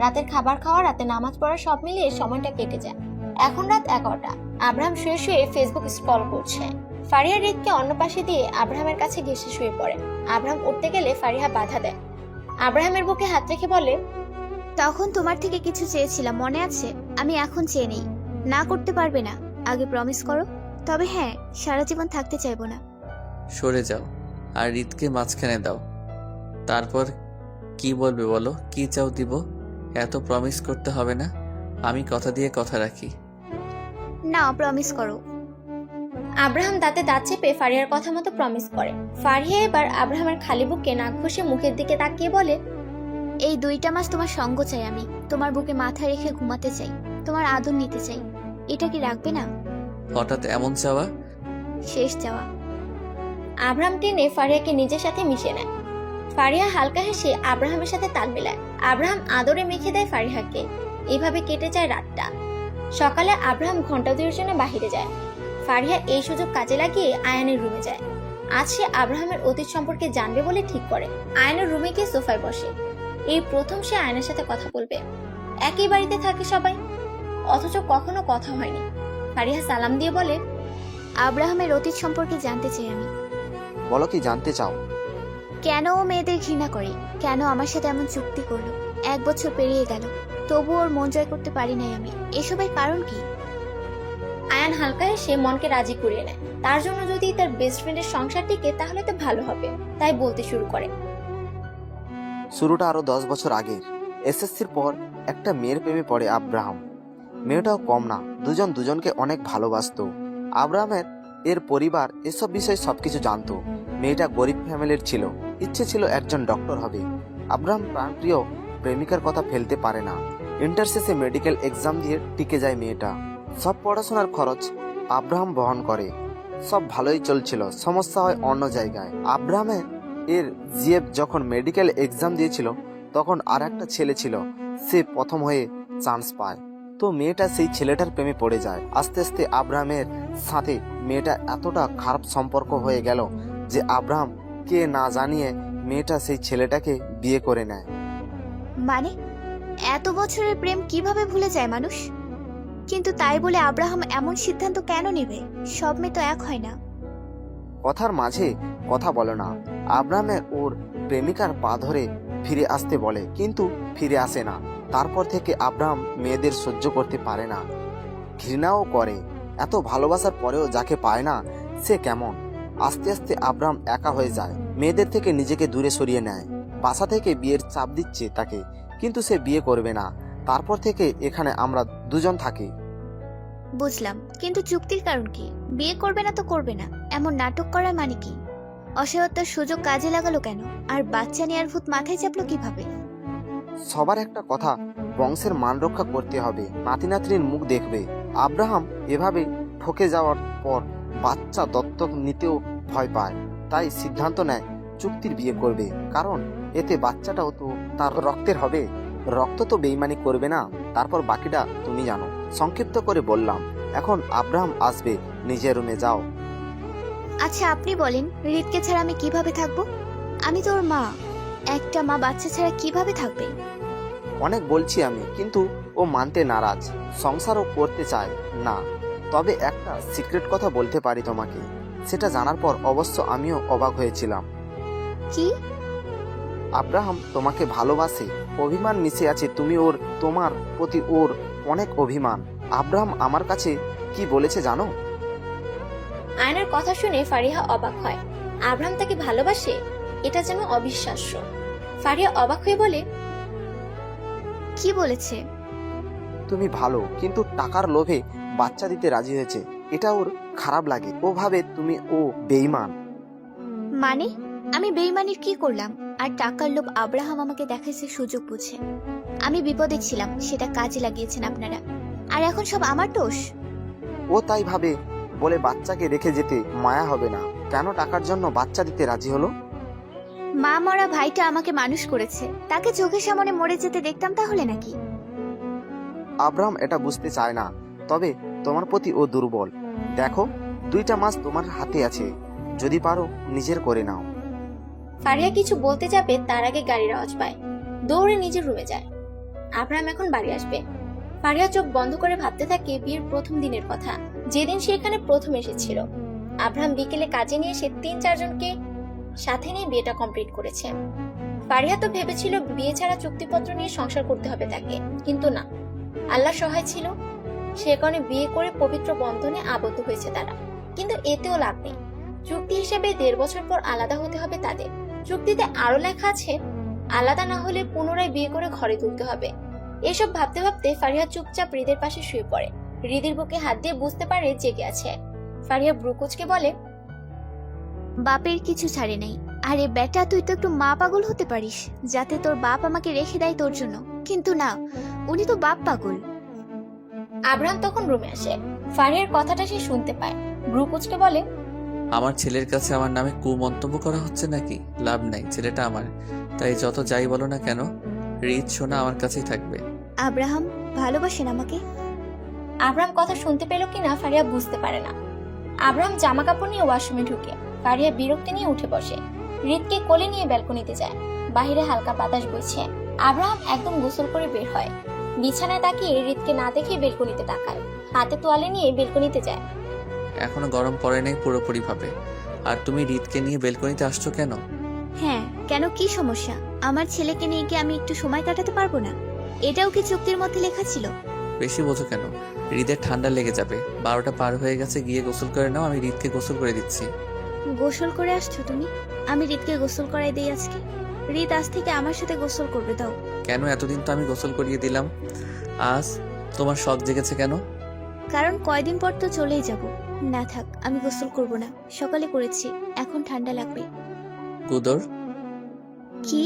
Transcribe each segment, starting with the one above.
রাতের খাবার খাওয়া, রাতে নামাজ পড়া সব মিলিয়ে সময়টা কেটে যায়। এখন রাত 11টা। আব্রাহাম শুয়ে শুয়ে ফেসবুক স্ক্রল করছে। ফারিহা হৃদকে অন্য পাশে দিয়ে আব্রাহামের কাছে ঘেঁষে শুয়ে পড়ে। আব্রাহাম উঠতে গেলে ফারিহা বাধা দেয়। আব্রাহামের বুকে হাত রেখে বলে, তখন তোমার থেকে কিছু চেয়েছিলাম, মনে আছে? আমি এখন চেয়ে নেই। না করতে পারবে না? আগে প্রমিস করো। তবে হ্যাঁ, সারা জীবন থাকতে চাইবো না। সরে যাও আর হৃদকে মাঝখানে দাও। তারপর কি বলবে বলো? কি চাও দিব? এত প্রমিস করতে হবে না, আমি কথা দিয়ে কথা রাখি। না, প্রমিস করো। আব্রাহাম দাঁতে দাঁত চেপে ফারিহার কথা মতো প্রমিস করে। ফারিহা এবার আব্রাহামের খালি বুকে নাক ঘষে মুখের দিকে তাকিয়ে বলে, এই 2টা মাস তোমার সঙ্গ চাই আমি। তোমার বুকে মাথা রেখে ঘুমাতে চাই, তোমার আদর নিতে চাই। এটা কি রাখবে না? হঠাৎ এমন চাওয়া? শেষ চাওয়া। আব্রাহাম টেনে ফারিহাকে নিজের সাথে মিশে নেয়। ফারিহা হালকা হেসে আব্রাহামের সাথে তাল মেলায়। আব্রাহাম আদরে মেখে দেয় ফারিহাকে। এভাবে কেটে যায় রাতটা। সকালে আব্রাহাম ঘন্টা 2 জন্য বাহিরে যায়। ফারিহা এই সুযোগ কাজে লাগিয়ে আয়ানের রুমে যায়। আজ সে আব্রাহামের অতীত সম্পর্কে জানবে বলে ঠিক করে। আয়ানের রুমে গিয়ে সোফায় বসে। এই প্রথম সে আয়নের সাথে কথা বলবে। একই বাড়িতে থাকে সবাই, অথচ কখনো কথা হয়নি। ফারিহা সালাম দিয়ে বলে, আব্রাহামের অতীত সম্পর্কে জানতে চাই আমি। বলো, কি জানতে চাও? কেন ও মেয়েদের ঘৃণা করে? কেন আমার সাথে এমন চুক্তি করলো? 1 বছর পেরিয়ে গেল, তবু ওর মন জয় করতে পারি নাই আমি। এসবের কারণ কি? আয়ান হালকা এসে মনকে রাজি করিয়ে নেয়। তার জন্য যদি তার বেস্ট ফ্রেন্ডের সংসার টিকে তাহলে তো ভালো হবে। তাই বলতে শুরু করে, শুরুটা আরো 10 বছর আগের। এসএসসির পর একটা মেয়ের প্রেমে পড়ে আব্রাহাম। মেয়েটাও কম না, দুজন দুজনকে অনেক ভালোবাসতো। আব্রাহামের এর পরিবার এসব বিষয়ে সবকিছু জানতো। মেয়েটা গরিব ফ্যামিলির ছিল, ইচ্ছে ছিল একজন ডক্টর হবে। আব্রাহাম প্রাণপ্রিয় প্রেমিকার কথা ফেলতে পারে না। ইন্টার শেষে মেডিকেল এক্সাম দিয়ে টিকে যায় মেয়েটা। সব পড়াশোনার খরচ আব্রাহাম বহন করে। সব ভালোই চলছিল, সমস্যা হয় অন্য জায়গায়। আব্রাহামের এর জিএফ যখন মেডিকেল এক্সাম দিয়েছিল তখন আর একটা ছেলে ছিল, সে প্রথম হয়ে চান্স পায়। তো মেয়েটা সেই ছেলেটার প্রেমে পড়ে যায়। আস্তে আস্তে আব্রাহামের সাথে মেয়েটা এতটা খারাপ সম্পর্ক হয়ে গেল যে আব্রাহাম কে না জানিয়ে মেয়েটা সেই ছেলেটাকে বিয়ে করে নেয়। মানে এত বছরের প্রেম কিভাবে ভুলে যায় মানুষ? কিন্তু তাই বলে আব্রাহাম এমন সিদ্ধান্ত কেন নেবে? সব মেয়ে তো এক হয় না। কথার মাঝে কথা বলে না। আব্রাহামের ওর প্রেমিকার পা ধরে ফিরে আসতে বলে, কিন্তু ফিরে আসে না। তারপর থেকে আব্রাহাম মেয়েদের সহ্য করতে পারে না, ঘৃণাও করে। এত ভালোবাসার পরেও যাকে পায় না সে কেমন। আস্তে আস্তে আব্রাহাম একা হয়ে যায়, মেয়েদের থেকে নিজেকে দূরে সরিয়ে নেয়। বাসা থেকে বিয়ের চাপ দিচ্ছে তাকে, কিন্তু সে বিয়ে করবে না। তারপর থেকে এখানে আমরা দুজন থাকি। বুঝলাম, কিন্তু চুক্তির কারণ কি? বিয়ে করবে না তো করবে না, এমন নাটক করার মানে কি? অসহায়তার সুযোগ কাজে লাগালো কেন? আর বাচ্চা নেয়ার ভূত মাথায় চাপলো কিভাবে? সবার একটা কথা, বংশের মান রক্ষা করতে হবে, নাতি নাতনির মুখ দেখবে। আব্রাহাম এভাবে ঠকে যাওয়ার পর বাচ্চা দত্তক নিতেও ভয় পায়। তাই সিদ্ধান্ত নেয় চুক্তির বিয়ে করবে, কারণ এতে বাচ্চাটাও তো তার রক্তের হবে। রক্ত তো বেইমানি করবে না। তারপর বাকিটা তুমি জানো। সংক্ষিপ্ত করে বললাম। এখন আব্রাহাম আসবে, নিজের রুমে যাও। আচ্ছা আপনি বলেন, হৃদকে ছাড়া আমি কিভাবে থাকবো? আমি তোর মা। একটা মা বাচ্চা ছাড়া কিভাবে থাকবে? অনেক বলছি আমি, কিন্তু ও মানতে নারাজ, সংসারও করতে চায় না। তবে একটা সিক্রেট কথা বলতে পারি তোমাকে, সেটা জানার পর অবশ্য আমিও অবাক হয়েছিলাম। কি? আব্রাহাম তোমাকে ভালোবাসে, অভিমান মিশে আছে তোমার প্রতি ওর অনেক অভিমান। আব্রাহাম আমার কাছে কি বলেছে জানো? আয়নার কথা শুনে ফারিহা অবাক হয়। আব্রাহাম তাকে ভালোবাসে? এটা যেন অবিশ্বাস্য। ফারিহা অবাক হয়ে বলে, কি বলেছে? তুমি ভালো, কিন্তু টাকার লোভে বাচ্চা দিতে রাজি হয়েছে। এটা ওর খারাপ লাগে। ও ভাবে ও বেঈমান। মানে আমি বেইমানির কি করলাম? আর টাকার লোভ আব্রাহাম আমাকে দেখাইছে সুযোগ বুঝে। আমি বিপদে ছিলাম, সেটা কাজে লাগিয়েছেন আপনারা। আর এখন সব আমার দোষ? ও তাই ভাবে বলে বাচ্চাকে রেখে যেতে মায়া হবে না। কেন টাকার জন্য বাচ্চা দিতে রাজি হলো? মা মরা ভাইটা আমাকে মানুষ করেছে, তাকে চোখের সামনে মরে যেতে দেখতাম তাহলে নাকি? আব্রাহাম এটা বুঝতে চায় না, তবে তোমার প্রতি ও দুর্বল। দেখো, 2টা মাস তোমার হাতে আছে, যদি পারো নিজের করে নাও। ফারিহা কিছু বলতে যাবে তার আগে গাড়ির আওয়াজ পায়। দৌড়ে নিজের রুমে যায়। আব্রাহাম এখন বাড়ি আসবে। ফারিয়া চোখ বন্ধ করে ভাবতে থাকে বিয়ের প্রথম দিনের কথা, যেদিন সে এখানে প্রথম এসেছিল। আব্রাহাম বিকেলে কাজে নিয়ে এসে 3-4 জনকে সাথে নিয়ে বিয়েটা কমপ্লিট করেছে। ফারিয়া তো ভেবেছিল বিয়ে ছাড়া চুক্তিপত্র নিয়ে সংসার করতে হবে তাকে, কিন্তু না, আল্লাহ সহায় ছিল। সে কারণে বিয়ে করে পবিত্র বন্ধনে আবদ্ধ হয়েছে তারা। কিন্তু এতেও লাভ নেই। চুক্তি হিসেবে 1.5 বছর পর আলাদা হতে হবে তাদের। চুক্তিতে আরো লেখা আছে, আলাদা না হলে পুনরায় বিয়ে করে ঘরে তুলতে হবে। এসব ভাবতে ভাবতে ফারিয়া চুপচাপ হৃদের পাশে শুয়ে পড়ে। হৃদের বুকে হাত দিয়ে বুঝতে পারে জেগে আছে। ফারিয়া ব্রুকুচকে বলে, বাপের কিছু ছাড়ে নাই। আরে বেটা, তুই তো একটু মা পাগল হতে পারিস, যাতে তোর বাপ আমাকে রেখে দেয় তোর জন্য। কিন্তু না, উনি তো বাপ পাগল। আব্রাহাম তখন রুমে আসে। ফারিয়ার কথাটা সে শুনতে পায়। ব্রুকুচকে বলে, আমার ছেলের কাছে আমার নামে কুমন্তব্য করা হচ্ছে নাকি? লাভ নাই, ছেলেটা আমার, তাই যত যাই বলো না কেন রিত সোনা আমার কাছেই থাকবে। আব্রাহাম ভালোবাসেন আমাকে? আব্রাহাম কথা শুনতে পেল কিনা ফারিয়া বুঝতে পারে না। আব্রাহাম জামা কাপড় নিয়ে ওয়াশরুমে ঢুকে। ফারিয়া বিরক্তি নিয়ে উঠে বসে। রিতকে কোলে নিয়ে ব্যালকনিতে যায়। বাহিরে হালকা বাতাস বইছে। আব্রাহাম একদম গোসল করে বের হয়। বিছানায় তাকিয়ে রিতকে না দেখে বেলকনিতে তাকায়। হাতে তোয়ালে নিয়ে বেলকনিতে যায়। এখনো গরম পড়ে নাই পুরোপুরি ভাবে, আর তুমি রিতকে নিয়ে বেলকনিতে আসছো কেন? হ্যাঁ, কেন, কি সমস্যা? আমার ছেলেকে নিয়ে কি আমি একটু সময় কাটাতে পারবো না? এটাও কি চুক্তির মধ্যে লেখা ছিল? বেশি বোঝো কেন? হৃদের ঠান্ডা লেগে যাবে। 12টা পার হয়ে গেছে, গিয়ে গোসল করে নাও, আমি রিতকে গোসল করে দিচ্ছি। গোসল করে আসছো তুমি? আমি রিতকে গোসল করাই দেই আজকে। রিত আজ থেকে আমার সাথে গোসল করবে, দাও। কেন? এতদিন তো আমি গোসল করিয়ে দিলাম, আজ তোমার শখ জেগেছে কেন? কারণ কয়দিন পর তো চলেই যাব। না থাক, আমি গোসল করব না, সকালে করেছি, এখন ঠান্ডা লাগবে। গুদর। কি?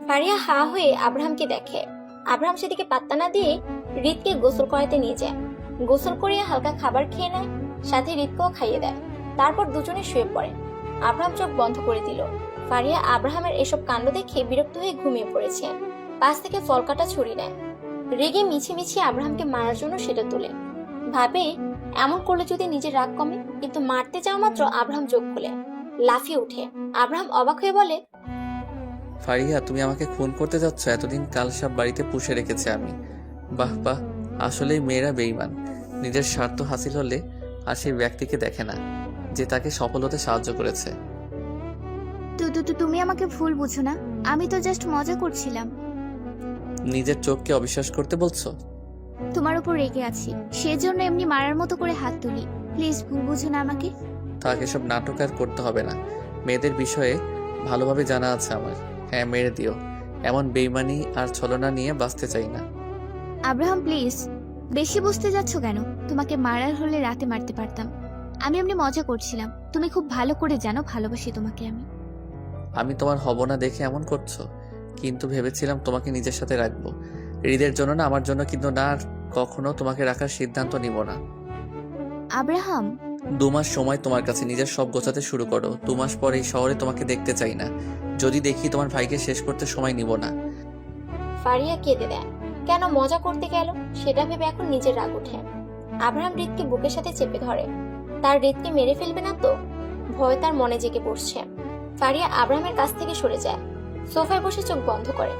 ফারিয়া হা হয়ে আব্রাহামকে দেখে। আব্রাহাম সেদিকে পাত্তা না দিয়ে রিতকে গোসল করাতে নিয়ে যায়। গোসল করিয়ে হালকা খাবার খেয়ে নেয়, সাথে রিতকেও খাইয়ে দেয়। তারপর দুজনে শুয়ে পড়ে। আব্রাহাম চোখ বন্ধ করে দিল। ফারিয়া আব্রাহামের এসব কাণ্ড দেখে বিরক্ত হয়ে ঘুমিয়ে পড়েছে। পাশ থেকে ফল কাটা ছুরি নেয়। রেগে মিছিমিছি আব্রাহামকে মারার জন্য সেটা তোলে। ভাবে এমন করলে যদি নিজের রাগ কমে, কিন্তু মারতে যাওয়া মাত্র আব্রাহাম চোখ খুলে লাফিয়ে উঠে। আব্রাহাম অবাক হয়ে বলে, ফারিয়া, তুমি আমাকে খুন করতে যাচ্ছ? এতদিন কাল সব বাড়িতে পুষে রেখেছে আমি। বাহ বাহ, আসলেই মেয়েরা বেঈমান। নিজের স্বার্থ হাসিল হলে আর সেই ব্যক্তিকে দেখে না যে তাকে সফল হতে সাহায্য করেছে। তুমি আমাকে ভুল বুঝো না, আমি তো জাস্ট মজা করছিলাম। নিজের চোখকে অবিশ্বাস করতে বলছো? তোমার উপর রেগে আছি, সেজন্য এমনি মারার মতো করে হাত তুলি। প্লিজ ভুল বুঝো না আমাকে। তাকে সব নাটক আর করতে হবে না। মেয়েদের বিষয়ে ভালোভাবে জানা আছে আমার। হ্যাঁ, মেরে দিও। এমন বেইমানি আর ছলনা নিয়ে বাঁচতে চাই না। আব্রাহাম প্লিজ, বেশি বুঝতে যাচ্ছ কেন? তোমাকে মারার হলে রাতে মারতে পারতাম। আমি এমনি মজা করছিলাম। তুমি খুব ভালো করে জানো ভালোবাসি তোমাকে আমি। আমি তোমার হব না দেখে এমন করছো, কিন্তু ভেবেছিলাম তোমাকে নিজের সাথে রাখবো। হৃদের জন্য না, আমার জন্য কিন্তু না। আর কখনো তোমাকে রাখার সিদ্ধান্ত নিব না। আব্রাহাম, 2 মাস সময় তোমার কাছে, নিজের সব গোছাতে শুরু করো। 2 মাস পর এই শহরে তোমাকে দেখতে চাই না। যদি দেখি তোমার ভাইকে শেষ করতে সময় নিব না। ফারিয়া কেঁদে দেয়। কেন মজা করতে গেল সেটা ভেবে এখন নিজের রাগ ওঠে। আব্রাহাম রিতকে বুকের সাথে চেপে ধরে। তার রিতকে মেরে ফেলবে না তো? ভয় তার মনে জেগে পড়ছে। ফারিয়া আব্রাহামের কাছ থেকে সরে যায়। সোফায় বসে চোখ বন্ধ করে।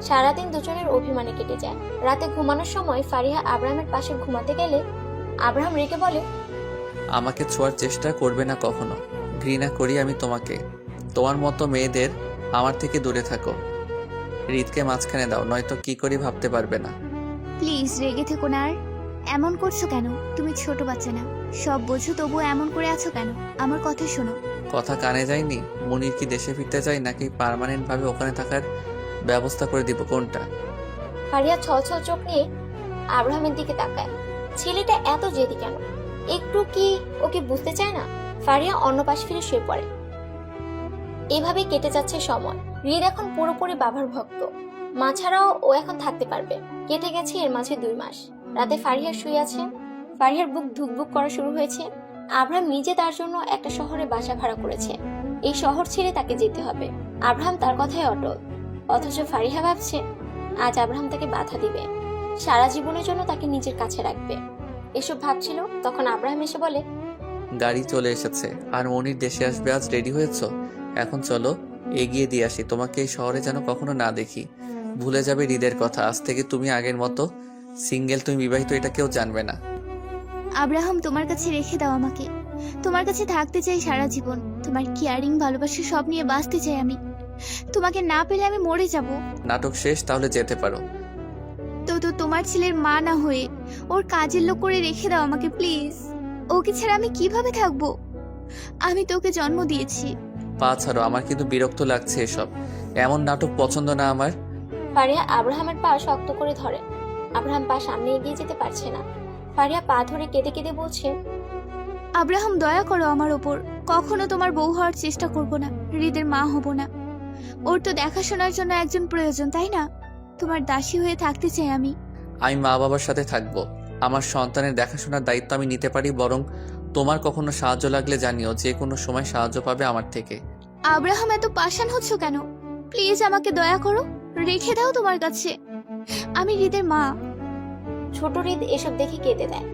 সারাদিন দুজনের অভিমানে কেটে যায়। রাতে ঘুমানোর সময় ফারিয়া আব্রাহামের পাশে ঘুমাতে গেলে আব্রাহাম রেগে বলে, আমাকে ছোঁয়ার চেষ্টা করবে না কখনো। ঘৃণা করি আমি তোমাকে। তোমার মতো মেয়েদের আমার থেকে দূরে থাকো। রিতকে মাঝখানে দাও, নয়তো কি করি ভাবতে পারবে না। প্লিজ রেগে থেকো না। আর এমন করছো কেন? তুমি ছোট বাচ্চা না, সব বোঝো, তবুও এমন করে আছো কেন? আমার কথা শোনো। কথা কানে যায়নি? মনির কি দেশে ফিরতে চাই, নাকি পার্মানেন্ট ভাবে ওখানে থাকার ব্যবস্থা করে দিব? কোনটা? ফারিয়া ছলছল চোখ নিয়ে আব্রাহামের দিকে তাকায়। ছেলেটা এত জেদি কেন? একটু কি ওকে বুঝতে চায় না? ফারিয়া অন্য পাশে ফিরে শুয়ে পড়ে। এভাবেই কেটে যাচ্ছে সময়। হৃদ এখন পুরোপুরি বাবার ভক্ত। মা ছাড়াও ও এখন থাকতে পারবে। কেটে গেছে এর মাঝে 2 মাস। রাতে ফারিয়া শুয়ে আছে। ফারিয়ার বুক ধুকবুক করা শুরু হয়েছে। আব্রাহাম নিজে তার জন্য একটা শহরে বাসা ভাড়া করেছে। এই শহর ছেড়ে তাকে যেতে হবে। আব্রাহাম তার কথায় অটল। অথচ ফারিয়া ভাবছে আজ আব্রাহাম তাকে বাধা দিবে, সারা জীবনের জন্য তাকে নিজের কাছে রাখবে। এসব ভাবছিল, তখন আব্রাহাম এসে বলে, গাড়ি চলে এসেছে আর মনির দেশে আসবে। আজ রেডি হয়েছো? এখন চলো এগিয়ে দিয়ে আসি, তোমাকে এই শহরে যেন কখনো না দেখি। ভুলে যাবে হৃদের কথা। আজ থেকে তুমি আগের মতো সিঙ্গেল, তুমি বিবাহিত, এটা কেউ জানবে না। আব্রাহাম, তোমার কাছে রেখে দাও আমাকে। তোমার কাছে থাকতে চাই সারা জীবন। তোমার কেয়ারিং, ভালোবাসা সব নিয়ে বাঁচতে চাই আমি। তোমাকে না পেলে আমি মরে যাব। নাটক শেষ, তাহলে যেতে পারো। তো তোমার ছেলের মা না হয়ে ওর কাজের লোক করে রেখে দাও আমাকে প্লিজ। ওকে ছাড়া আমি কিভাবে থাকবো? আমি তোকে জন্ম দিয়েছি। পা ছাড়ো, আমার কিন্তু বিরক্ত লাগছে এসব। এমন নাটক পছন্দ না আমার। ফারিয়া আব্রাহামের পা শক্ত করে ধরে। আব্রাহাম পা সামনে এগিয়ে যেতে পারছে না। ফারিয়া পা ধরে কেঁদে কেঁদে বলছে, আব্রাহাম, দয়া করো আমার ওপর। কখনো তোমার বউ হওয়ার চেষ্টা করব না, হৃদের মা হব না। ওর তো দেখাশোনার জন্য একজন প্রয়োজন, তাই না? তোমার দাসী হয়ে থাকতে চাই আমি। আমি মা বাবার সাথে থাকবো। আমার সন্তানের দেখাশোনার দায়িত্ব আমি নিতে পারি। বরং তোমার কখনো সাহায্য লাগলে জানিও, যে কোনো সময় সাহায্য পাবে আমার থেকে। আব্রাহাম, এত পাষাণ হচ্ছ কেন? প্লিজ আমাকে দয়া করো, রেখে দাও তোমার কাছে। আমি হৃদের মা। ছোট হৃদ এসব দেখে কেঁদে দেয়।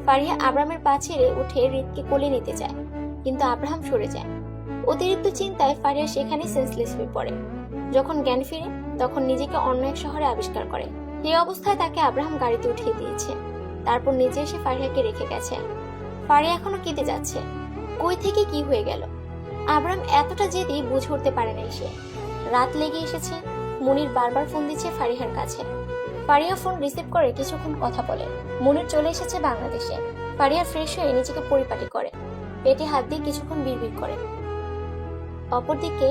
ফারিয়া আব্রাহামের পা ছেড়ে উঠে হৃদকে কোলে নিতে চায়, কিন্তু আব্রাহাম সরে যায়। অতিরিক্ত চিন্তায় ফারিয়া সেখানে সেন্সলেস হয়ে পড়ে। যখন জ্ঞান ফিরে, তখন নিজেকে অন্য এক শহরে আবিষ্কার করে। এই অবস্থায় তাকে আব্রাহাম গাড়িতে উঠিয়ে দিয়েছে, তারপর নিজে এসে ফারিয়াকে রেখে গেছে। ফারিয়া এখনো কেঁদে যাচ্ছে। কই থেকে কি হয়ে গেল? আব্রাহাম এতটা জেদি বুঝে উঠতে পারে নাই সে। রাত লেগে এসেছে। মুনির বারবার ফোন দিচ্ছে ফারিহার কাছে। ফারিয়া ফোন রিসিভ করে কিছুক্ষণ কথা বলে। মুনির চলে এসেছে বাংলাদেশে। ফারিয়া ফ্রেশ হয়ে নিজেকে পরিপাটি করে, পেটে হাত দিয়ে কিছুক্ষণ বিড়বিড় করে। অপরদিকে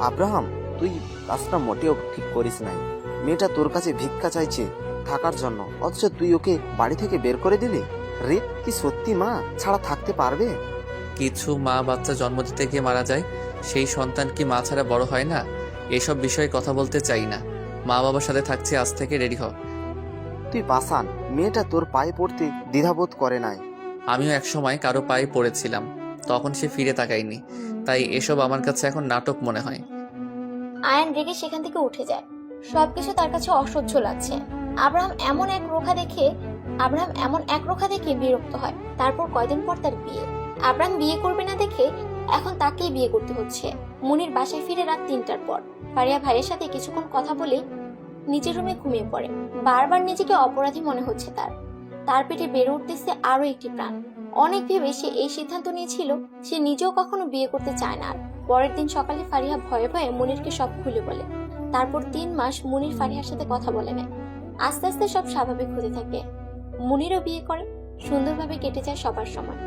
আব্রাহাম, তুই কাজটা মোটেও ঠিক করিস নাই। মেয়েটা তোর কাছে ভিক্ষা চাইছে থাকার জন্য, অথচ তুই ওকে বাড়ি থেকে বের করে দিলি। রিত কি সত্যি মা ছাড়া থাকতে পারবে? কিছু মা বাচ্চা জন্ম দিতে গিয়ে মারা যায়, সেই সন্তান কি মা ছাড়া বড় হয় না? এসব বিষয়ে কথা বলতে চাই না। মা বাবার সাথে থাকছি, আজ থেকে রেডি হ। তুই পাষাণ। মেয়েটা তোর পায়ে পড়তে দ্বিধাবোধ করে নাই। আমিও একসময় কারো পায়ে পড়েছিলাম, তখন সে ফিরে তাকায়নি। তাই এসব আমার কাছে এখন নাটক মনে হয়। আয়ান রেগে সেখান থেকে উঠে যায়। সবকিছু তার কাছে অসহ্য লাগছে। আব্রাহাম এমন এক রোখা দেখে বিরক্ত হয়। তারপর কয়দিন পর তার বিয়ে। আব্রাহাম বিয়ে করবে না দেখে এখন তাকেই বিয়ে করতে হচ্ছে। মুনির বাসায় ফিরে রাত 3টার পর। ফারিয়া ভাইয়ের সাথে কিছুক্ষণ কথা বলে নিজের রুমে ঘুমিয়ে পড়ে। বারবার নিজেকে অপরাধী মনে হচ্ছে তার পেটে বেড়ে উঠতেছে আরো একটি প্রাণ। অনেক ভেবে সে এই সিদ্ধান্ত নিয়েছিল সে নিজেও কখনো বিয়ে করতে চায় না। পরের দিন সকালে ফারিয়া ভয়ে ভয়ে মুনিরকে সব খুলে বলে। তারপর 3 মাস মুনির ফারিয়ার সাথে কথা বলে নেয়। আস্তে আস্তে সব স্বাভাবিক হতে থাকে। মুনিরও বিয়ে করে। সুন্দরভাবে কেটে যায় সবার সময়।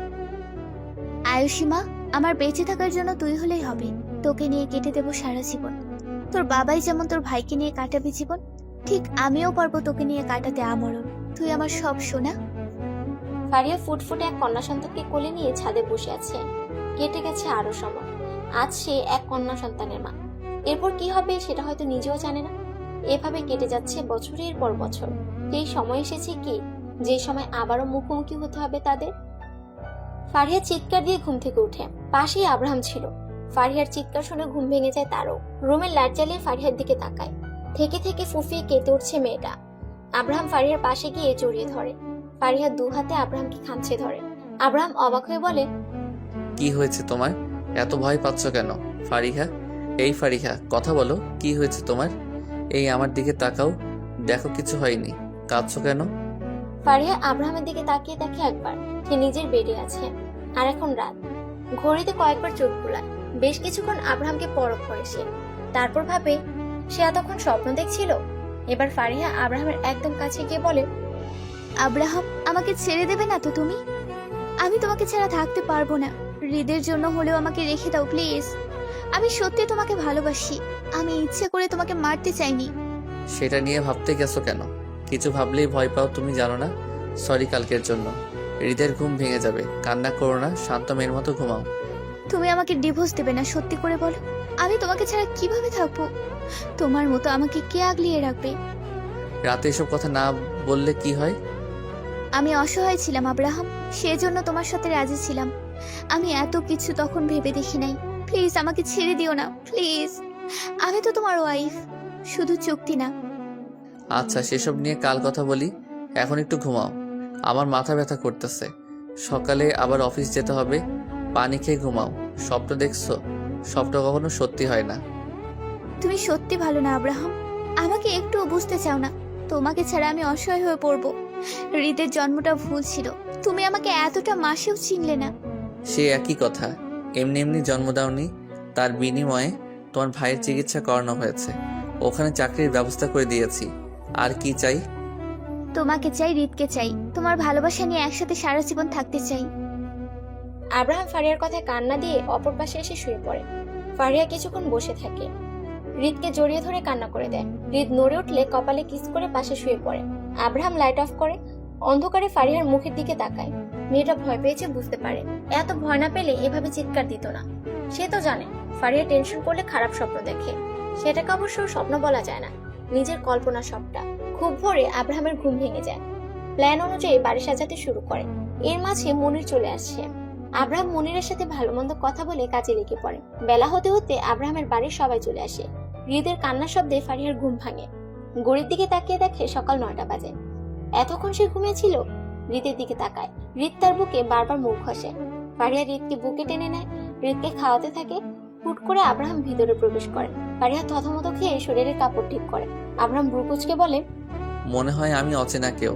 আয়ুষীমা, আমার বেঁচে থাকার জন্য তুই হলেই হবে। তোকে নিয়ে কেটে দেবো সারা জীবন। তোর বাবাই যেমন তোর ভাইকে নিয়ে কাটাবে জীবন, ঠিক আমিও পারবো তোকে নিয়ে কাটাতে আমরণ। তুই আমার সব সোনা। ফারিয়া ফুটফুটে এক কন্যা সন্তানকে কোলে নিয়ে ছাদে বসে আছে। কেটে গেছে আরো সময়। আজ সে এক কন্যা সন্তানের মা। এরপর কি হবে সেটা হয়তো নিজেও জানে না। এভাবে কেটে যাচ্ছে বছরের পর বছর। সেই সময় এসেছে কি, যে সময় আবারও মুখোমুখি হতে হবে তাদের। ফারিয়া চিৎকার দিয়ে ঘুম থেকে উঠে। পাশেই আব্রাহাম ছিল। ফারিয়ার চিৎকার শুনে ঘুম ভেঙে যায় তারও। রুমের লাইট জ্বালিয়ে ফারিয়ার দিকে তাকায়। থেকে থেকে ফুফিয়ে কেঁদে উঠছে মেয়েটা। আব্রাহাম ফারিয়ার পাশে গিয়ে জড়িয়ে ধরে। ফারিয়া 2 হাতে আব্রাহামকে খামছে ধরে। আব্রাহাম অবাক হয়ে বলে, কি হয়েছে তোমার? এত ভয় পাচ্ছ কেন ফারিহা? এই ফারিহা, কথা বলো, কি হয়েছে তোমার? এই আমার দিকে তাকাও, দেখো কিছু হয়নি, কাঁদছো কেন? ফারিয়া আব্রাহামের দিকে তাকিয়ে দেখে একবার সে নিজের বেডে আছে। আর এখন রাত। ঘড়িতে কয়েকবার চোখ খোলায়। বেশ কিছুক্ষণ আব্রাহামকে পরখ করে সে। তারপর ভাবে সে এতক্ষণ স্বপ্ন দেখছিল। এবার ফারিয়া আব্রাহামের একদম কাছে গিয়ে বলে, আব্রাহাম, আমাকে ছেড়ে দেবে না তো তুমি? আমি তোমাকে ছাড়া থাকতে পারবো না। হৃদের জন্য হলেও আমাকে রেখে দাও প্লিজ। আমি সত্যি তোমাকে ভালোবাসি। আমি ইচ্ছে করে তোমাকে মারতে চাইনি। সেটা নিয়ে ভাবতে গেছো কেন? কিছু ভাবলেই ভয় পাও, তুমি জানো না? সরি কালকের জন্য। হৃদের ঘুম ভেঙে যাবে, কান্না করো না, শান্ত মেয়ের মতো ঘুমাও। তুমি আমাকে ডিভোর্স দেবে না? সত্যি করে বলো, আমি তোমাকে ছাড়া কিভাবে থাকবো? তোমার মতো আমাকে কে আগলিয়ে রাখবে? রাতে এসব কথা না বললে কি হয়? আমি অসহায় ছিলাম আব্রাহাম, সেজন্য তোমার সাথে রাজি ছিলাম। আমি এত কিছু তখন ভেবে দেখি নাই। প্লিজ আমাকে ছেড়ে দিও না, প্লিজ। আমি তো তোমার ওয়াইফ, শুধু চুক্তি না। আচ্ছা, সেসব নিয়ে কাল কথা বলি, এখন একটু ঘুমাও। আমার মাথা ব্যথা করতেছে, সকালে আবার অফিস যেতে হবে। পানি খেয়ে ঘুমাও। স্বপ্ন দেখছো? স্বপ্ন কখনো সত্যি হয় না। তুমি সত্যি ভালো না আব্রাহাম। আমাকে একটুও বুঝতে চাও না। তোমাকে ছাড়া আমি অসহায় হয়ে পড়বো। হৃদের জন্মটা ভুল ছিল, তুমি আমাকে এতটা মাসেও চিনলে না। সে একই কথা, এমনি এমনি জন্ম দাওনি, তার বিনিময়ে তোমার ভাইয়ের চিকিৎসা করানো হয়েছে, ওখানে চাকরির ব্যবস্থা করে দিয়েছি। আর কি চাই? তোমাকে চাই, হৃদকে চাই, তোমার ভালোবাসা নিয়ে একসাথে সারা জীবন থাকতে চাই। আব্রাহাম ফারিয়ার কথায় কান্না দিয়ে অপর পাশে এসে শুয়ে পড়ে। ফারিয়া কিছুক্ষণ বসে থাকে, হৃদকে জড়িয়ে ধরে কান্না করে দেয়। হৃদ নড়ে উঠলে কপালে কিস করে পাশে শুয়ে পড়ে। আব্রাহাম লাইট অফ করে অন্ধকারে ফারিয়ার মুখের দিকে তাকায়। মেয়েটা ভয় পেয়েছে বুঝতে পারে, এত ভয় না পেলে এভাবে চিৎকার দিত না। সে তো জানে ফারিয়া টেনশন করলে খারাপ স্বপ্ন দেখে, সেটাকে অবশ্য স্বপ্ন বলা যায় না, নিজের কল্পনা সবটা। খুব ভোরে আব্রাহামের ঘুম ভেঙে যায়। প্ল্যান অনুযায়ী বাড়ি সাজাতে শুরু করে। এর মাঝে মনির চলে আসছে। আব্রাহাম মনিরের সাথে ভালো মন্দ কথা বলে কাজে লেগে পড়ে। বেলা হতে হতে আব্রাহামের বাড়ির সবাই চলে আসে। হৃদের কান্নার শব্দে ফারিয়ার ঘুম ভাঙে। ঘড়ির দিকে তাকিয়ে দেখে সকাল 9টা বাজে। এতক্ষণ সে ঘুমিয়েছিল। হৃদের দিকে তাকায়, হৃদ তার বুকে বারবার মুখ ঘষে। ফারিয়া হৃদকে বুকে টেনে নেয়, হৃদকে খাওয়াতে থাকে। হুট করে আব্রাহাম ভিতরে প্রবেশ করে। ফারিয়া থতমত খেয়ে শরীরের কাপড় ঠিক করে। আব্রাহাম ব্রুকুচকে বলে, মনে হয় আমি অচেনা কেউ।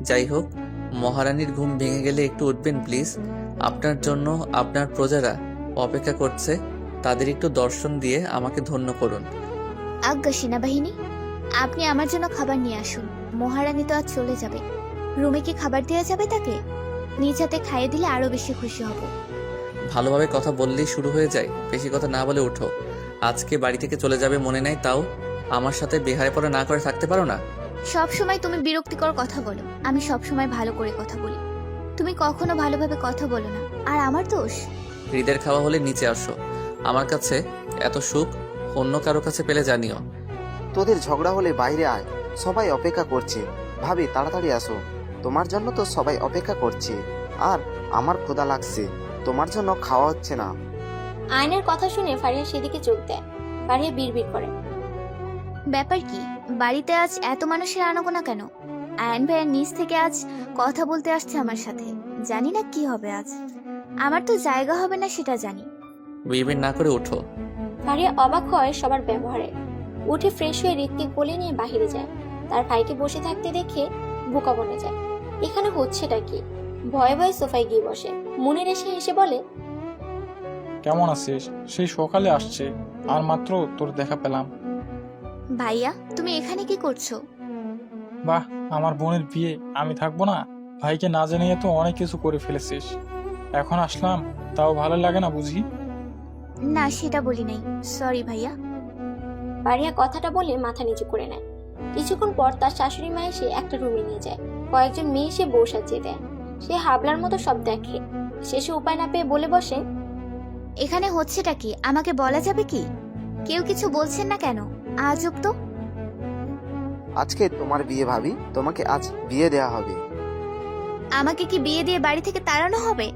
যাই হোক, মহারানীর ঘুম ভেঙে গেলে একটু উঠবেন প্লিজ। আপনার জন্য আপনার প্রজারা অপেক্ষা করছে, তাদের একটু দর্শন দিয়ে আমাকে ধন্য করুন। আজ্ঞা সেনাবাহিনী, আপনি আমার জন্য খাবার নিয়ে আসুন। মহারানী তো আজ চলে যাবে, রুমে কি খাবার দেওয়া যাবে তাকে? নিজ হাতে খাইয়ে দিলে আরো বেশি খুশি হব। ভালোভাবে কথা বললেই শুরু হয়ে যায়, বেশি কথা না বলে উঠো। আজকে বাড়ি থেকে চলে যাবে মনে নাই, তাও আমার সাথে বেহায় পড়া না করে থাকতে পারো না? সব সময় তুমি বিরক্তিকর কথা বলো, আমি সব সময় ভালো করে কথা বলি, তুমি কখনো ভালোভাবে কথা বলো না। আর আমার দোষ? হৃদের খাওয়া হলে নিচে আসো। আমার কাছে এত সুখ অন্য কারো কাছে পেলে জানিও। তোদের ঝগড়া হলে বাইরে আয়, সবাই অপেক্ষা করছে। ভাবি তাড়াতাড়ি আসো, তোমার জন্য তো সবাই অপেক্ষা করছে। আর আমার ক্ষুধা লাগছে, তোমার জন্য খাওয়া হচ্ছে না। আয়নের কথা শুনে ফারিয়া সেদিকে চোখ দেয়। ফারিয়া বিড়বিড় করে, ব্যাপার কি? বাড়িতে আজ এত মানুষের আনাগোনা কেন? আয়ন ভাইয়ের নিচ থেকে আজ কথা বলতে আসছে আমার সাথে। জানি না কি হবে আজ, আমার তো জায়গা হবে না সেটা জানি। বিড়বিড় না করে উঠো। ফারিয়া অবাক হয় সবার ব্যবহারে। উঠে ফ্রেশ হয়ে হৃদকে কোলে নিয়ে বাহিরে যায়। তার ভাইকে বসে থাকতে দেখে বোকা বনে যায়। এখানে হচ্ছেটা কি? ভয়ে ভয়ে সোফায় গিয়ে বসে। মনির এসে এসে বলে, কেমন আছিস? সেই সকালে আসছে, আর মাত্র তোর দেখা পেলাম। ভাইয়া, তুমি এখানে কি করছো? বাহ, আমার বোনের বিয়ে, আমি থাকবো না? ভাইকে না জানিয়ে তো অনেক কিছু করে ফেলেছিস, এখন আসলাম তাও ভালো লাগে না বুঝি? না, সেটা বলি নাই, সরি ভাইয়া। ফারিয়া কথাটা বলে মাথা নিচু করে নেয়। কিছুক্ষণ পর তার শাশুড়ি মা এসে একটা রুমে নিয়ে যায়। কয়েকজন মেয়ে এসে বউ সাজিয়ে দেয়। সে হাবলার মতো সব দেখে। শেষে উপায় না পেয়ে বলে বসে, এখানে হচ্ছেটা কি আমাকে বলা যাবে কি? কেউ কিছু বলছেন না কেন? আজব তো। আজকে তোমার বিয়ে ভাবি, তোমাকে আজ বিয়ে দেয়া হবে। আমাকে কি বিয়ে দিয়ে বাড়ি থেকে তাড়ানো হবে?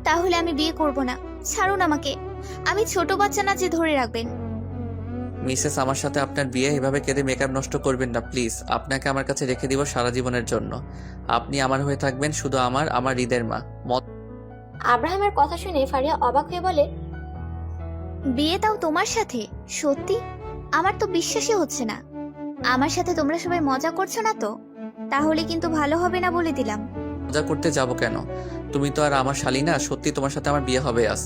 তাহলে আমি বিয়ে করব না, ছাড়ুন আমাকে। আমি ছোট বাচ্চা না যে ধরে রাখবেন। মিসেস, আমার সাথে আপনার বিয়ে এভাবে কেঁদে মেকআপ নষ্ট করবেন না প্লিজ। আপনাকে আমার কাছে রেখে দিব সারা জীবনের জন্য। আপনি আমার হয়ে থাকবেন, শুধু আমার হৃদের মা। আব্রাহামের কথা শুনে ফারিয়া অবাক হয়ে বলে, বিয়ে তাও তোমার সাথে? সত্যি? আমার তো বিশ্বাসই হচ্ছে না। আমার সাথে তোমরা সবাই মজা করছো না তো? তাহলে কিন্তু ভালো হবে না বলে দিলাম। মজা করতে যাব কেন? তুমি তো আর আমার শালী না। সত্যি তোমার সাথে আমার বিয়ে হবে আজ।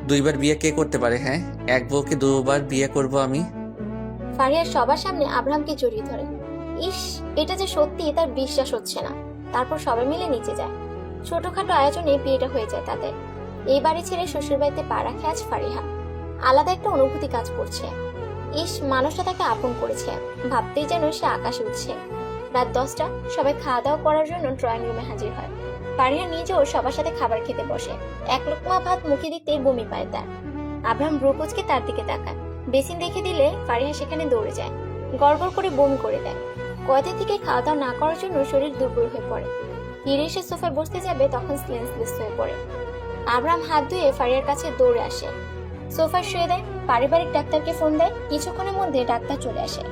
2বার বিয়ে কে করতে পারে? হ্যাঁ, এক বউকে 2বার বিয়ে করব আমি? ফারিয়া সবার সামনে আব্রাহামকে জড়িয়ে ধরে। ইস, এটা যে সত্যি তার বিশ্বাস হচ্ছে না। তারপর সবাই মিলে নিচে যায়। ছোটখাটো আয়োজনে বিয়েটা হয়ে যায় তাদের। এই বাড়ি ছেড়ে শ্বশুর বাড়িতে পা রাখে আজ ফারিহা। আলাদা একটা অনুভূতি কাজ করছে। ইস, মানুষটা তাকে আপন করেছে, ভাবতেই যেন সে আকাশে উঠছে। রাত 10টা, সবাই খাওয়া দাওয়া করার জন্য ড্রয়িং রুমে হাজির হয়। ফারিহা নিজেও সবার সাথে খাবার খেতে বসে। এক লোকমা ভাত মুখে দিতেই বমি পায় তার। আব্রাহাম ব্রুকুচকে তার দিকে তাকায়। বেসিন দেখে দিলে ফারিহা সেখানে দৌড়ে যায়। গড়গড় করে বমি করে দেয়। কয়দিন থেকে খাওয়া দাওয়া না করার জন্য শরীর দুর্বল হয়ে পড়ে। ফিরে এসে সোফায় বসতে যাবে তখন সেন্সলেস হয়ে পড়ে। আব্রাহাম হাত ধুয়ে ফারিয়ার কাছে দৌড়ে আসে, সোফায় শুয়ে দেয়। পারিবারিক ডাক্তারকে ফোন দেয়। কিছুক্ষণের মধ্যে ডাক্তার চলে আসে।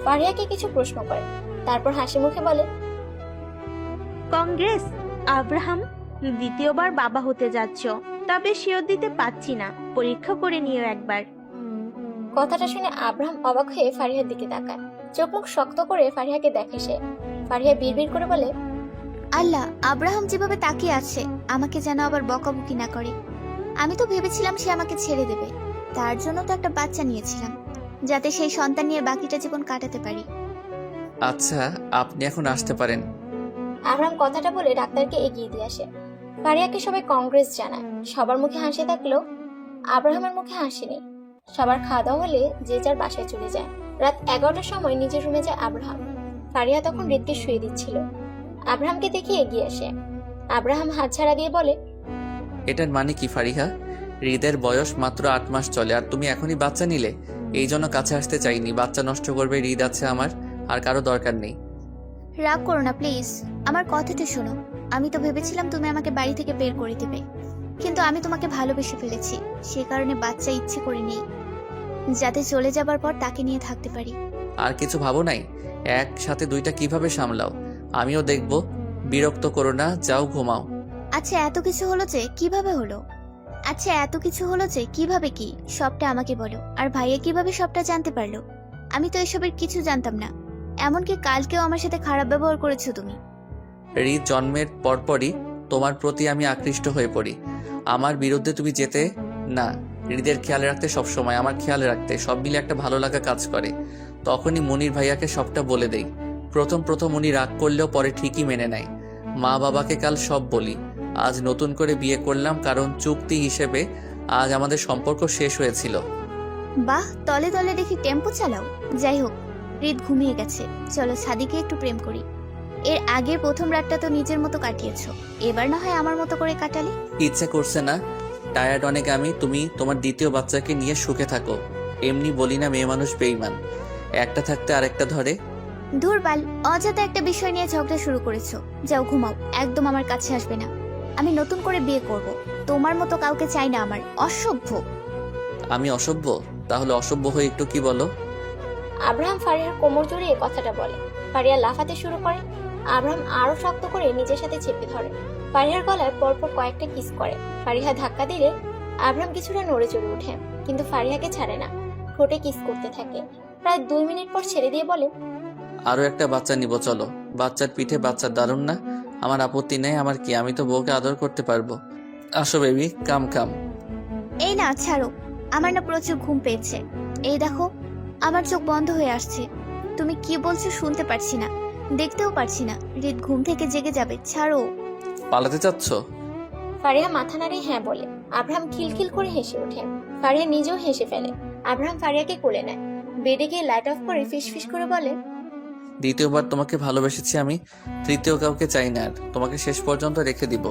ফারিয়াকে কিছু প্রশ্ন করে, তারপর হাসি মুখে বলে, কংগ্রেস আব্রাহাম, দ্বিতীয়বার বাবা হতে যাচ্ছ, তবে শিওর দিতে পারছি না, পরীক্ষা করে নিও একবার। কথাটা শুনে আব্রাহাম অবাক হয়ে ফারিয়ার দিকে তাকায়। চোখ মুখ শক্ত করে ফারিহাকে দেখে সে। ফারিহা বিড়বিড় করে বলে, আল্লাহ, আব্রাহাম যেভাবে তাকিয়ে আছে আমাকে যেন আবার বকাবকি না করে। আমি তো ভেবেছিলাম সে আমাকে ছেড়ে দেবে, তার জন্য তো একটা বাচ্চা নিয়েছিলাম, যাতে সেই সন্তান নিয়ে বাকিটা জীবন কাটাতে পারি। আচ্ছা, আপনি এখন আসতে পারেন। আবরাম কথাটা বলে ডাক্তারকে এগিয়ে দিয়ে আসে। ফারিয়াকে সবাই কংগ্রেস জানায়। সবার মুখে হাসি থাকলেও আব্রাহামের মুখে হাসি নেই। সবার খাওয়া দাওয়া হলে যে যার বাসায় চলে যায়। রাত 11টার সময় নিজের রুমে যায় আব্রাহাম। ফারিয়া তখন হৃদকে শুয়ে দিচ্ছিল। আব্রাহামকে দেখে এগিয়ে আসে। আব্রাহাম হাত ছাড়া দিয়ে বলে, এটার মানে কি ফারিহা? হৃদের বয়স মাত্র 8 মাস চলে আর তুমি এখনই বাচ্চা নিলে? এই জন্য কাছে আসতে চাইনি। বাচ্চা নষ্ট করবে হৃদ আছে আমার, আর কারো দরকার নেই। রাগ করো না প্লিজ, আমার কথাটা শোনো। আমি তো ভেবেছিলাম তুমি আমাকে বাড়ি থেকে বের করে দেবে, কিন্তু আমি তোমাকে ভালোবেসে ফেলেছি। সে কারণে বাচ্চা ইচ্ছে করে নেই, যাতে চলে যাবার পর তাকে নিয়ে থাকতে পারি। আর কিছু ভাবো নাই? একসাথে দুইটা কিভাবে সামলাও? আমিও দেখবো। বিরক্ত করো না, যাও ঘুমাও। আচ্ছা এত কিছু হলো যে কিভাবে হলো? কি সবটা আমাকে বলো। আর ভাইয়া কিভাবে সবটা জানতে পারলো? আমি তো এসবের কিছু জানতাম না। এমনকি কালকেও আমার সাথে খারাপ ব্যবহার করেছো তুমি। হৃদ জন্মের পরপরই তোমার প্রতি আমি আকৃষ্ট হয়ে পড়ি। আমার বিরুদ্ধে তুমি যেতে না, হৃদের খেয়াল রাখতে, সবসময় আমার খেয়াল রাখতে, সব মিলে একটা ভালো লাগা কাজ করে। তখনই মনির ভাইয়াকে সবটা বলে দেই। প্রথম উনি রাগ করলেও পরে ঠিকই মেনে নেয়। মা বাবাকে কাল সব বলি। আজ নতুন করে বিয়ে করলাম, কারণ চুক্তি হিসেবে আজ আমাদের সম্পর্ক শেষ হয়েছিল। বাহ, তলে তলে দেখি টেম্পো চালাও। যাই হোক, হৃদ ঘুমিয়ে গেছে, চলো সাদিকে একটু প্রেম করি। এর আগের প্রথম রাতটা তো নিজের মতো কাটিয়েছো, এবার না হয় আমার মতো করে কাটালি। ইচ্ছে করছে না, টায়ার্ড অনেক আমি। তুমি তোমার দ্বিতীয় বাচ্চাকে নিয়ে সুখে থাকো। এমনি বলি না মেয়ে মানুষ বেইমান, একটা থাকতে আরেকটা ধরে। ধুরবাল, অযথা একটা বিষয় নিয়ে ঝগড়া শুরু করেছো। যাও ঘুমাও, একদম আমার কাছে আসবে না। আমি নতুন করে বিয়ে করব, তোমার মতো কাউকে চাই না আমার। অসভ্য। আমি অসভ্য? তাহলে অসভ্য হয়ে একটু কি বলো? আব্রাহাম ফারিয়ার কোমর জড়িয়ে কথাটা বলে। ফারিয়া লাফাতে শুরু করে। আব্রাহাম আরো শক্ত করে নিজের সাথে চেপে ধরে। ফারিয়ার গলায় পরপর কয়েকটা কিস করে। ফারিহা ধাক্কা দিলে আব্রাহাম কিছুটা নড়ে চড়ে ওঠে, কিন্তু ফারিয়াকে ছাড়ে না। ঠোঁটে কিস করতে থাকে। প্রায় 2 মিনিট পর ছেড়ে দিয়ে বলে, আরো একটা বাচ্চা নিব, চলো। বাচ্চার পিঠে বাচ্চার, দারুণ না? আমার আপত্তি নেই। আমার কি, আমি তো বউকে আদর করতে পারবো। আসো বেবি, কাম। এই না, ছাড়ো। আমার না প্রচুর ঘুম পেয়েছে। এই দেখো, আমার চোখ বন্ধ হয়ে আসছে। তুমি কি বলছো শুনতে পারছি না, দেখতেও পারছি না। হৃদ ঘুম থেকে জেগে যাবে, ছাড়ো। পালাতে চাচ্ছ? ফারিয়া মাথা নাড়িয়ে হ্যাঁ বলে। আব্রাহাম খিলখিল করে হেসে ওঠে। ফারিয়া নিজেও হেসে ফেলে। আব্রাহাম ফারিয়াকে কোলে নেয়। বেডে গিয়ে লাইট অফ করে ফিসফিস করে বলে, দ্বিতীয়বার তোমাকে ভালোবেসেছি আমি, তৃতীয় কাউকে চাই না আর। তোমাকে শেষ পর্যন্ত রেখে দিব,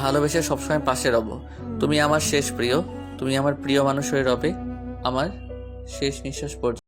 ভালোবেসে সবসময় পাশে রব। তুমি আমার শেষ প্রিয়, তুমি আমার প্রিয় মানুষ হয়ে রবে আমার শেষ নিঃশ্বাস পর্যন্ত।